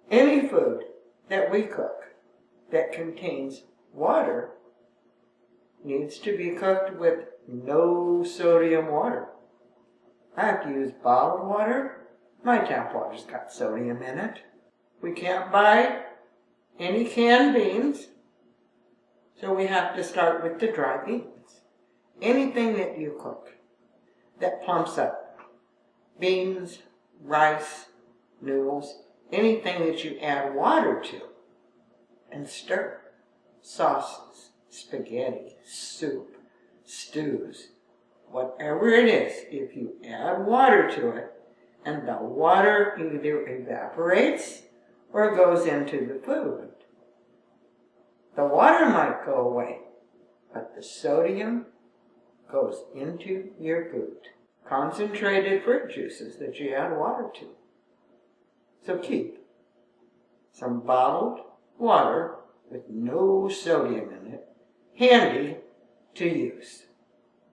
Any food that we cook that contains water needs to be cooked with no sodium water. I have to use bottled water. My tap water's got sodium in it. We can't buy any canned beans, so we have to start with the dry beans. Anything that you cook that plumps up, beans, rice, noodles, anything that you add water to and stir, sauces, spaghetti, soup, stews, whatever it is, if you add water to it, and the water either evaporates or goes into the food, the water might go away, but the sodium goes into your food. Concentrated fruit juices that you add water to. So keep some bottled water with no sodium in it handy to use.